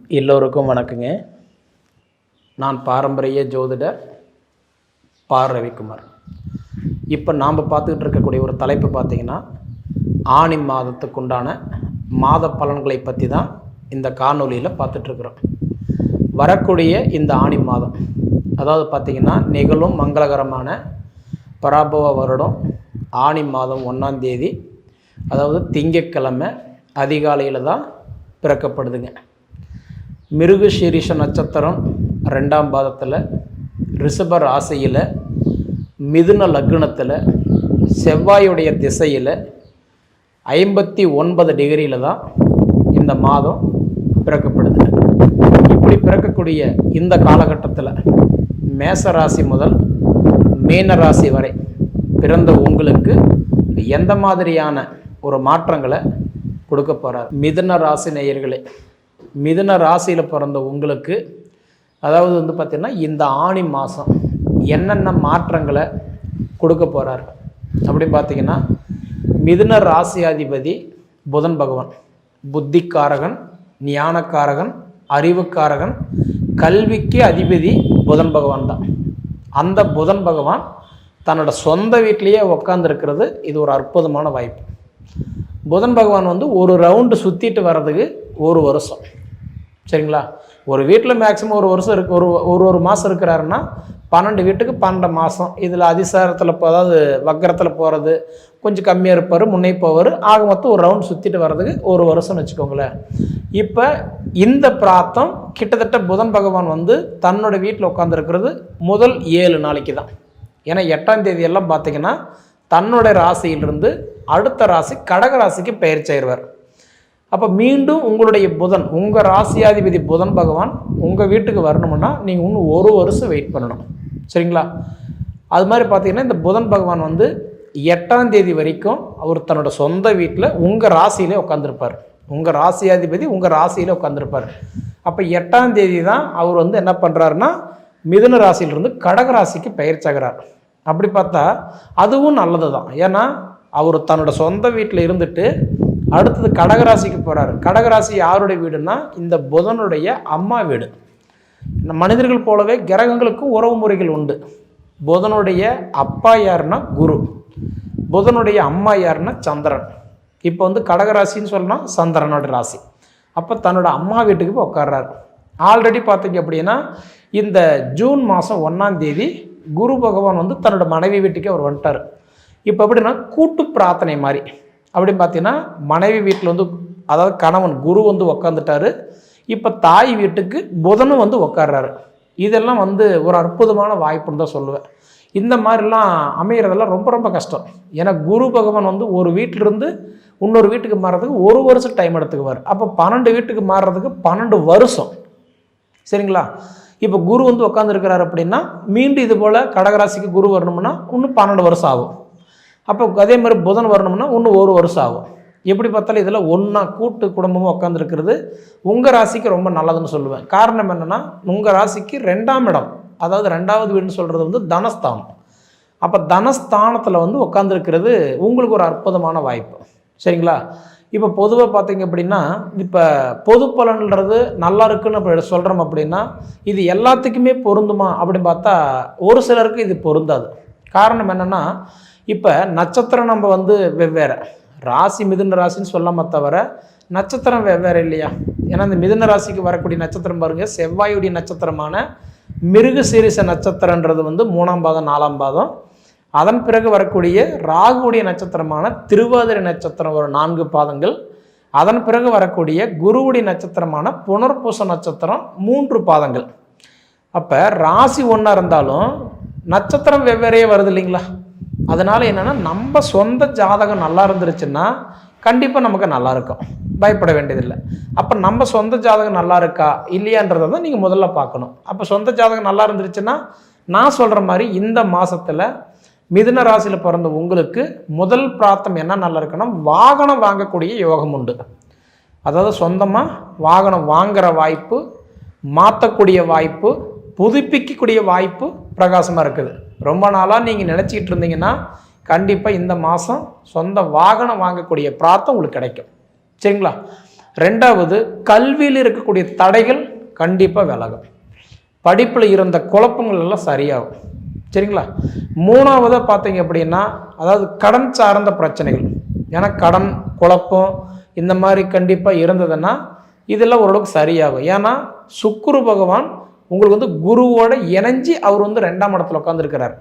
எல்லோருக்கும் வணக்கங்க. நான் பாரம்பரிய ஜோதிடர் ரவிக்குமார். இப்போ நாம் பார்த்துக்கிட்டு இருக்கக்கூடிய ஒரு தலைப்பு பார்த்திங்கன்னா, ஆணி மாதத்துக்குண்டான மாத பலன்களை பற்றி தான் இந்த காணொலியில் பார்த்துட்ருக்குறோம். வரக்கூடிய இந்த ஆணி மாதம், அதாவது பார்த்திங்கன்னா நிகழும் மங்களகரமான பராபவ வருடம் ஆணி மாதம் 1ஆம் தேதி, அதாவது திங்கட்கிழமை அதிகாலையில் தான் பிறக்கப்படுதுங்க. மிருகசீரிஷ நட்சத்திரம் 2ஆம் பாதத்தில், ரிஷப ராசியில், மிதுன லக்னத்தில், செவ்வாயுடைய திசையில் 59 டிகிரியில் தான் இந்த மாதம் பிறக்கப்படுது. இப்படி பிறக்கக்கூடிய இந்த காலகட்டத்தில் மேச ராசி முதல் மீன ராசி வரை பிறந்த உங்களுக்கு எந்த மாதிரியான ஒரு மாற்றங்களை கொடுக்க போகிறார்? மிதுன ராசி நேயர்களே, மிதுன ராசியில் பிறந்த உங்களுக்கு, அதாவது பார்த்திங்கன்னா இந்த ஆணி மாதம் என்னென்ன மாற்றங்களை கொடுக்க போகிறார் அப்படின்னு பார்த்திங்கன்னா, மிதுன ராசியாதிபதி புதன் பகவான், புத்திக்காரகன், ஞானக்காரகன், அறிவுக்காரகன், கல்விக்கு அதிபதி புதன் பகவான் தான். அந்த புதன் பகவான் தன்னோட சொந்த வீட்டிலேயே உக்காந்துருக்கிறது இது ஒரு அற்புதமான வாய்ப்பு. புதன் பகவான் ஒரு ரவுண்டு சுற்றிட்டு வர்றதுக்கு ஒரு வருஷம், சரிங்களா? ஒரு வீட்டில் மேக்ஸிமம் ஒரு வருஷம் இருக்கு, ஒரு மாதம் இருக்கிறாருன்னா 12 வீட்டுக்கு 12 மாதம். இதில் அதிசாரத்தில் அதாவது வக்கரத்தில் போகிறது கொஞ்சம் கம்மியாக இருப்பார், முன்னே போவார். ஆக மொத்தம் ஒரு ரவுண்ட் சுற்றிட்டு வர்றதுக்கு ஒரு வருஷம்னு வச்சுக்கோங்களேன். இப்போ இந்த பிராத்தம் கிட்டத்தட்ட புதன் பகவான் தன்னோட வீட்டில் உட்காந்துருக்கிறது முதல் 7 நாளைக்கு தான். ஏன்னா 8ஆம் தேதியெல்லாம் பார்த்திங்கன்னா தன்னோட ராசியிலிருந்து அடுத்த ராசி கடக ராசிக்கு பெயர்ச்சியாயிருவார். அப்போ மீண்டும் உங்களுடைய புதன், உங்கள் ராசியாதிபதி புதன் பகவான் உங்கள் வீட்டுக்கு வரணும்னா நீங்கள் இன்னும் ஒரு வருஷம் வெயிட் பண்ணணும், சரிங்களா? அது மாதிரி பார்த்திங்கன்னா இந்த புதன் பகவான் 8ஆம் தேதி வரைக்கும் அவர் தன்னோட சொந்த வீட்டில் உங்கள் ராசியிலே உட்காந்துருப்பார். உங்கள் ராசியாதிபதி உங்கள் ராசியில் உட்காந்துருப்பார். அப்போ 8ஆம் தேதி தான் அவர் என்ன பண்ணுறாருன்னா மிதுன ராசியிலிருந்து கடக ராசிக்கு பெயர்ச்சாகிறார். அப்படி பார்த்தா அதுவும் நல்லது தான். ஏன்னா அவர் தன்னோட சொந்த வீட்டில் இருந்துட்டு அடுத்தது கடகராசிக்கு போகிறாரு. கடகராசி யாருடைய வீடுன்னா இந்த புதனுடைய அம்மா வீடு. மனிதர்கள் போலவே கிரகங்களுக்கும் உறவு முறைகள் உண்டு. புதனுடைய அப்பா யாருன்னா குரு, புதனுடைய அம்மா யாருன்னா சந்திரன். இப்போ கடகராசின்னு சொல்லலாம் சந்திரனோட ராசி. அப்போ தன்னோட அம்மா வீட்டுக்கு போய் உட்கார்றாரு. ஆல்ரெடி பார்த்தீங்க அப்படின்னா இந்த ஜூன் மாதம் 1ஆம் தேதி குரு பகவான் தன்னோட மனைவி வீட்டுக்கு அவர் வந்துட்டார். இப்போ எப்படின்னா கூட்டு பிரார்த்தனை மாதிரி அப்படின்னு பார்த்தீங்கன்னா மனைவி வீட்டில் அதாவது கணவன் குரு உக்காந்துட்டாரு. இப்போ தாய் வீட்டுக்கு புதனும் உக்காடுறாரு. இதெல்லாம் ஒரு அற்புதமான வாய்ப்புன்னு தான் சொல்லுவேன். இந்த மாதிரிலாம் அமைகிறதெல்லாம் ரொம்ப ரொம்ப கஷ்டம். ஏன்னா குரு பகவான் ஒரு வீட்டிலிருந்து இன்னொரு வீட்டுக்கு மாறுறதுக்கு ஒரு வருஷம் டைம் எடுத்துக்குவார். அப்போ 12 வீட்டுக்கு மாறுறதுக்கு 12 வருஷம், சரிங்களா? இப்போ குரு உட்காந்துருக்கிறார் அப்படின்னா மீண்டும் இது போல் கடகராசிக்கு குரு வரணும்னா இன்னும் 12 வருஷம் ஆகும். அப்போ அதே மாதிரி புதன் வரணும்னா இன்னும் ஒரு வருஷம் ஆகும். எப்படி பார்த்தாலும் இதில் ஒன்றா கூட்டு குடும்பமும் உட்காந்துருக்கிறது உங்கள் ராசிக்கு ரொம்ப நல்லதுன்னு சொல்லுவேன். காரணம் என்னென்னா உங்கள் ராசிக்கு 2ஆம் இடம், அதாவது 2வது வீடுன்னு சொல்கிறது தனஸ்தானம். அப்போ தனஸ்தானத்தில் உட்காந்துருக்கிறது உங்களுக்கு ஒரு அற்புதமான வாய்ப்பு, சரிங்களா? இப்போ பொதுவாக பார்த்தீங்க அப்படின்னா இப்போ பொது பலன்றது நல்லா இருக்குன்னு அப்படி சொல்கிறோம் அப்படின்னா இது எல்லாத்துக்குமே பொருந்துமா அப்படின்னு பார்த்தா ஒரு சிலருக்கு இது பொருந்தாது. காரணம் என்னென்னா இப்போ நட்சத்திரம் நம்ம வெவ்வேறு ராசி, மிதுன ராசின்னு சொல்லாமல் தவிர நட்சத்திரம் வெவ்வேறு இல்லையா? ஏன்னா இந்த மிதுன ராசிக்கு வரக்கூடிய நட்சத்திரம் பாருங்கள், செவ்வாயுடைய நட்சத்திரமான மிருகசீரிஷ நட்சத்திரன்றது 3ஆம் பாதம் 4ஆம் பாதம். அதன் பிறகு வரக்கூடிய ராகுடைய நட்சத்திரமான திருவாதிரை நட்சத்திரம் ஒரு 4 பாதங்கள். அதன் பிறகு வரக்கூடிய குருவுடைய நட்சத்திரமான புனர்பூச நட்சத்திரம் 3 பாதங்கள். அப்போ ராசி ஒன்றா இருந்தாலும் நட்சத்திரம் வெவ்வேறையே வருது இல்லைங்களா? அதனால் என்னென்னா நம்ம சொந்த ஜாதகம் நல்லா இருந்துருச்சுன்னா கண்டிப்பாக நமக்கு நல்லா இருக்கும், பயப்பட வேண்டியதில்லை. அப்போ நம்ம சொந்த ஜாதகம் நல்லா இருக்கா இல்லையான்றதை தான் நீங்கள் முதல்ல பார்க்கணும். அப்போ சொந்த ஜாதகம் நல்லா இருந்துருச்சுன்னா நான் சொல்கிற மாதிரி இந்த மாதத்தில் மிதுன ராசியில் பிறந்த உங்களுக்கு முதல் பிரார்த்தம் என்ன நல்லா இருக்குன்னா வாகனம் வாங்கக்கூடிய யோகம் உண்டு. அதாவது சொந்தமாக வாகனம் வாங்குகிற வாய்ப்பு, மாற்றக்கூடிய வாய்ப்பு, புதுப்பிக்கக்கூடிய வாய்ப்பு பிரகாசமாக இருக்குது. ரொம்ப நாளாக நீங்கள் நினச்சிக்கிட்டு இருந்தீங்கன்னா கண்டிப்பாக இந்த மாதம் சொந்த வாகனம் வாங்கக்கூடிய பிரார்த்தம் உங்களுக்கு கிடைக்கும், சரிங்களா? ரெண்டாவது, கல்வியில் இருக்கக்கூடிய தடைகள் கண்டிப்பாக விலகும். படிப்பில் இருந்த குழப்பங்கள் எல்லாம் சரியாகும். சரிங்களா? மூணாவதாக பார்த்தீங்க அப்படின்னா, அதாவது கடன் சார்ந்த பிரச்சனைகள். ஏன்னா கடன், குழப்பம் இந்த மாதிரி கண்டிப்பாக இருந்ததுன்னா இதெல்லாம் ஓரளவுக்கு சரியாகும். ஏன்னா சுக்கிர பகவான் உங்களுக்கு வந்து குருவோட இணைஞ்சி அவர் வந்து 2ஆம் இடத்துல உட்காந்துருக்கிறார்.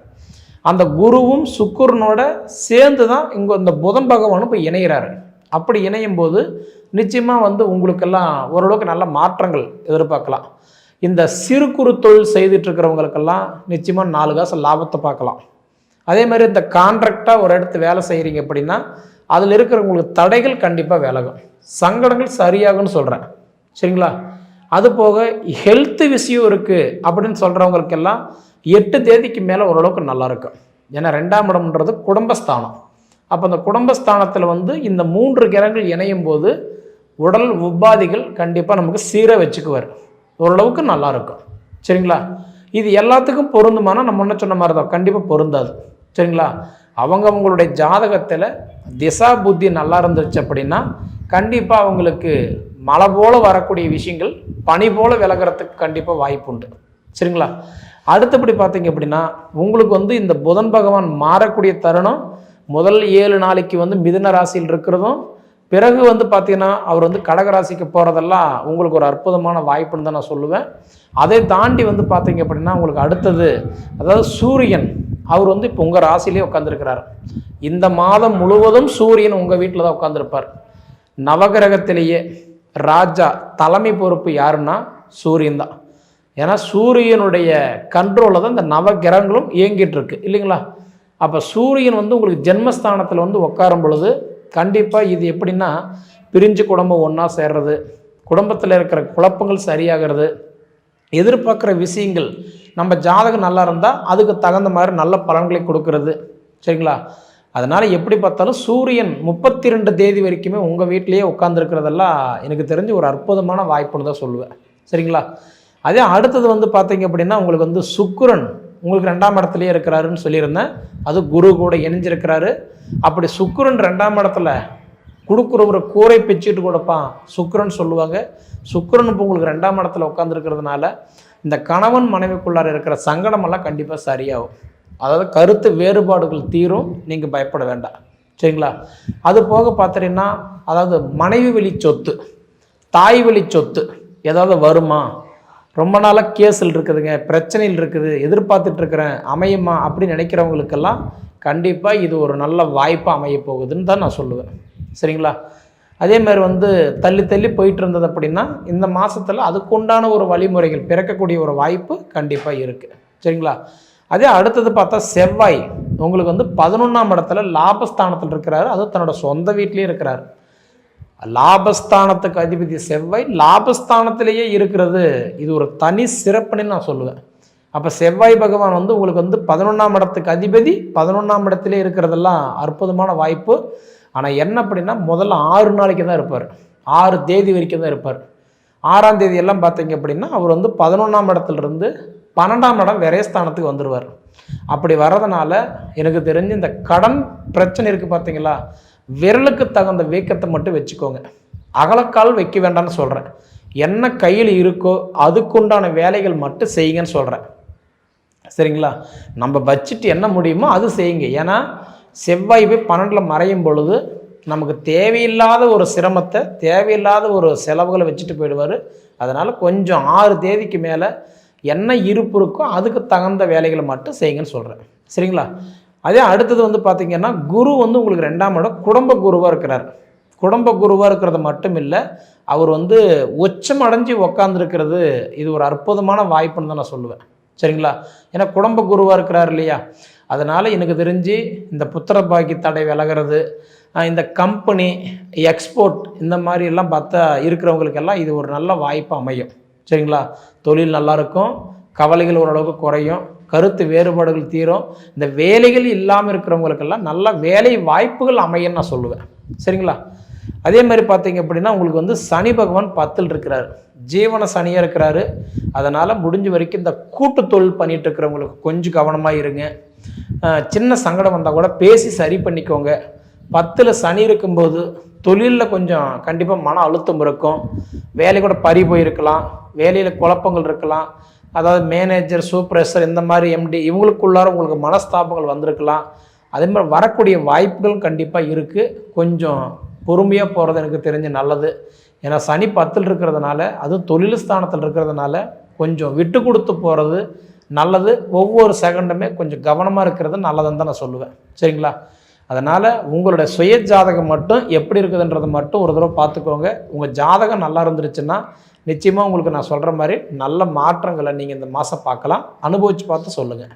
அந்த குருவும் சுக்கிரனோட சேர்ந்து தான் இங்கே இந்த புதன் பகவானும் இப்போ இணைகிறாரு. அப்படி இணையும் போது நிச்சயமாக வந்து உங்களுக்கெல்லாம் ஓரளவுக்கு நல்ல மாற்றங்கள் எதிர்பார்க்கலாம். இந்த சிறு குறு தொழில் செய்துட்டு இருக்கிறவங்களுக்கெல்லாம் நிச்சயமாக 4 காசு லாபத்தை பார்க்கலாம். அதே மாதிரி இந்த கான்ட்ராக்டாக ஒரு இடத்து வேலை செய்கிறீங்க அப்படின்னா அதில் இருக்கிறவங்களுக்கு தடைகள் கண்டிப்பாக விலகும், சங்கடங்கள் சரியாகும்னு சொல்கிறேன். சரிங்களா? அது போக ஹெல்த் விஷயம் இருக்குது அப்படின்னு சொல்கிறவங்களுக்கெல்லாம் 8 தேதிக்கு மேலே ஓரளவுக்கு நல்லா இருக்கும். ஏன்னா 2ஆம் இடம்ன்றது குடும்பஸ்தானம். அப்போ அந்த குடும்பஸ்தானத்தில் வந்து இந்த 3 கிரகங்கள் இணையும் போது உடல் உபாதிகள் கண்டிப்பாக நமக்கு சீராக வச்சுக்குவார், ஓரளவுக்கு நல்லா இருக்கும். சரிங்களா? இது எல்லாத்துக்கும் பொருந்துமானா நம்ம முன்ன சொன்ன மாதிரி தான் கண்டிப்பாக பொருந்தாது. சரிங்களா? அவங்களுடைய ஜாதகத்தில் திசா புத்தி நல்லா இருந்துச்சு அப்படின்னா கண்டிப்பாக அவங்களுக்கு மழை போல வரக்கூடிய விஷயங்கள் பனி போல விலகிறதுக்கு கண்டிப்பாக வாய்ப்பு உண்டு. சரிங்களா? அடுத்தபடி பார்த்தீங்க அப்படின்னா உங்களுக்கு வந்து இந்த புதன் பகவான் மாறக்கூடிய தருணம் முதல் 7 நாளைக்கு வந்து மிதுன ராசியில் இருக்கிறதும், பிறகு வந்து பார்த்தீங்கன்னா அவர் வந்து கடகராசிக்கு போகிறதெல்லாம் உங்களுக்கு ஒரு அற்புதமான வாய்ப்புன்னு தான் நான் சொல்லுவேன். அதை தாண்டி வந்து பார்த்தீங்க அப்படின்னா உங்களுக்கு அடுத்தது, அதாவது சூரியன் அவர் வந்து இப்போ உங்கள் ராசியிலே உட்காந்துருக்கிறார். இந்த மாதம் முழுவதும் சூரியன் உங்கள் வீட்டில் தான் உட்காந்துருப்பார். நவகிரகத்திலேயே ராஜா தலைமை பொறுப்பு யாருன்னா சூரியன் தான். ஏன்னா சூரியனுடைய கண்ட்ரோலில் தான் இந்த நவகிரகங்களும் இயங்கிட்டு இருக்கு இல்லைங்களா? அப்போ சூரியன் வந்து உங்களுக்கு ஜென்மஸ்தானத்தில் வந்து உட்காரும் பொழுது கண்டிப்பாக இது எப்படின்னா பிரிஞ்சு குடும்பம் ஒன்றா சேர்றது, குடும்பத்தில் இருக்கிற குழப்பங்கள் சரியாகிறது, எதிர்பார்க்குற விஷயங்கள் நம்ம ஜாதகம் நல்லா இருந்தால் அதுக்கு தகுந்த மாதிரி நல்ல பலன்களை கொடுக்கறது. சரிங்களா? அதனால் எப்படி பார்த்தாலும் சூரியன் 32 தேதி வரைக்குமே உங்கள் வீட்டிலேயே உட்காந்துருக்கிறதெல்லாம் எனக்கு தெரிஞ்சு ஒரு அற்புதமான வாய்ப்புன்னு தான் சொல்லுவேன். சரிங்களா? அதே அடுத்தது வந்து பார்த்தீங்க அப்படின்னா உங்களுக்கு வந்து சுக்கிரன் உங்களுக்கு 2ஆம் இடத்துலையே இருக்கிறாருன்னு சொல்லியிருந்தேன். அது குரு கூட இணைஞ்சிருக்கிறாரு. அப்படி சுக்கிரன் 2ஆம் இடத்துல கொடுக்குறவரை கூரை பிச்சுட்டு கொடுப்பான் சுக்கிரன் சொல்லுவாங்க. சுக்கிரன் இப்போ உங்களுக்கு 2ஆம் இடத்துல உட்காந்துருக்கிறதுனால இந்த கணவன் மனைவிக்குள்ளார இருக்கிற சங்கடமெல்லாம் கண்டிப்பாக சரியாகும். அதாவது கருத்து வேறுபாடுகள் தீரும், நீங்கள் பயப்பட வேண்டாம். சரிங்களா? அது போக பார்த்தீங்கன்னா அதாவது மனைவி வழி சொத்து, தாய் வழி சொத்து ஏதாவது வருமா, ரொம்ப நாளாக கேஸில் இருக்குதுங்க, பிரச்சனையில் இருக்குது, எதிர்பார்த்துட்டு இருக்கிறேன், அமையுமா அப்படின்னு நினைக்கிறவங்களுக்கெல்லாம் கண்டிப்பாக இது ஒரு நல்ல வாய்ப்பாக அமைய போகுதுன்னு தான் நான் சொல்லுவேன். சரிங்களா? அதே மாதிரி வந்து தள்ளி தள்ளி போயிட்டு இருந்தது அப்படின்னா இந்த மாதத்தில் அதுக்குண்டான ஒரு வழிமுறைகள் பிறக்கக்கூடிய ஒரு வாய்ப்பு கண்டிப்பாக இருக்குது. சரிங்களா? அதே அடுத்தது பார்த்தா செவ்வாய் உங்களுக்கு வந்து 11ஆம் இடத்துல லாபஸ்தானத்தில் இருக்கிறாரு. அது தன்னோட சொந்த வீட்லேயே இருக்கிறார். லாபஸ்தானத்துக்கு அதிபதி செவ்வாய் லாபஸ்தானத்திலேயே இருக்கிறது இது ஒரு தனி சிறப்புன்னு நான் சொல்லுவேன். அப்போ செவ்வாய் பகவான் வந்து உங்களுக்கு வந்து 11ஆம் இடத்துக்கு அதிபதி 11ஆம் இடத்திலே இருக்கிறதெல்லாம் அற்புதமான வாய்ப்பு. ஆனால் என்ன அப்படின்னா முதல்ல 6 நாளைக்கு தான் இருப்பார், 6 தேதி வரைக்கும் தான் இருப்பார். 6ஆம் தேதி எல்லாம் பார்த்தீங்க அப்படின்னா அவர் வந்து 11ஆம் இடத்துலேருந்து 12ஆம் இடம் விரயஸ்தானத்துக்கு வந்துடுவார். அப்படி வர்றதுனால எனக்கு தெரிஞ்சு இந்த கடன் பிரச்சனை இருக்குது பார்த்தீங்களா, விரலுக்கு தகுந்த வீக்கத்தை மட்டும் வச்சுக்கோங்க, அகலக்கால் வைக்க வேண்டாம்னு சொல்கிறேன். என்ன கையில் இருக்கோ அதுக்குண்டான வேலைகள் மட்டும் செய்யுங்கன்னு சொல்கிறேன். சரிங்களா? நம்ம பட்ஜெட் என்ன முடியுமோ அது செய்யுங்க. ஏன்னா செவ்வாய் போய் 12ல் மறையும் பொழுது நமக்கு தேவையில்லாத ஒரு சிரமத்தை, தேவையில்லாத ஒரு செலவுகளை வச்சுட்டு போயிடுவார். அதனால் கொஞ்சம் 6 தேதிக்கு மேலே என்ன இருப்பு இருக்கோ அதுக்கு தகுந்த வேலைகளை மட்டும் செய்யுங்கன்னு சொல்கிறேன். சரிங்களா? அதே அடுத்தது வந்து பார்த்திங்கன்னா குரு வந்து உங்களுக்கு 2ஆம் இடம் குடும்ப குருவாக இருக்கிறார். குடும்ப குருவாக இருக்கிறது மட்டும் இல்லை, அவர் வந்து உச்சம் அடைஞ்சு உக்காந்துருக்கிறது இது ஒரு அற்புதமான வாய்ப்புன்னு தான் நான் சொல்லுவேன். சரிங்களா? ஏன்னா குடும்ப குருவாக இருக்கிறார் இல்லையா, அதனால் எனக்கு தெரிஞ்சு இந்த புத்திர பாக்கி தடை விலகிறது, இந்த கம்பெனி எக்ஸ்போர்ட் இந்த மாதிரி எல்லாம் பார்த்தா இருக்கிறவங்களுக்கெல்லாம் இது ஒரு நல்ல வாய்ப்பு அமையும். சரிங்களா? தொழில் நல்லாயிருக்கும், கவலைகள் ஓரளவுக்கு குறையும், கருத்து வேறுபாடுகள் தீரும், இந்த வேலைகள் இல்லாமல் இருக்கிறவங்களுக்கெல்லாம் நல்ல வேலை வாய்ப்புகள் அமையன்னு நான் சொல்லுவேன். சரிங்களா? அதே மாதிரி பார்த்தீங்க அப்படின்னா உங்களுக்கு வந்து சனி பகவான் 10ல் இருக்கிறார், ஜீவன சனியாக இருக்கிறாரு. அதனால் முடிஞ்ச வரைக்கும் இந்த கூட்டு தொழில் பண்ணிகிட்டு இருக்கிறவங்களுக்கு கொஞ்சம் கவனமாக இருங்க. சின்ன சங்கடம் வந்தால் கூட பேசி சரி பண்ணிக்கோங்க. 10ல் சனி இருக்கும்போது தொழிலில் கொஞ்சம் கண்டிப்பாக மன அழுத்தம் இருக்கும். வேலை கூட பறி போயிருக்கலாம், வேலையில் குழப்பங்கள் இருக்கலாம். அதாவது மேனேஜர், சூப்பர்வைசர் இந்த மாதிரி எம்டி இவங்களுக்குள்ளார உங்களுக்கு மனஸ்தாபங்கள் வந்திருக்கலாம். அதே மாதிரி வரக்கூடிய வாய்ப்புகள் கண்டிப்பாக இருக்குது. கொஞ்சம் பொறுமையாக போகிறது எனக்கு தெரிஞ்சு நல்லது. ஏன்னா சனி 10ல் இருக்கிறதுனால, அதுவும் தொழில் ஸ்தானத்தில் இருக்கிறதுனால கொஞ்சம் விட்டு கொடுத்து போகிறது நல்லது. ஒவ்வொரு செகண்டுமே கொஞ்சம் கவனமாக இருக்கிறது நல்லதுன்னு தான் நான் சொல்லுவேன். சரிங்களா? அதனால் உங்களுடைய சுய ஜாதகம் மட்டும் எப்படி இருக்குதுன்றதை மட்டும் ஒரு தடவை பார்த்துக்கோங்க. உங்கள் ஜாதகம் நல்லா இருந்துருச்சுன்னா நிச்சயமாக உங்களுக்கு நான் சொல்கிற மாதிரி நல்ல மாற்றங்களை நீங்கள் இந்த மாதம் பார்க்கலாம். அனுபவித்து பார்த்து சொல்லுங்கள்.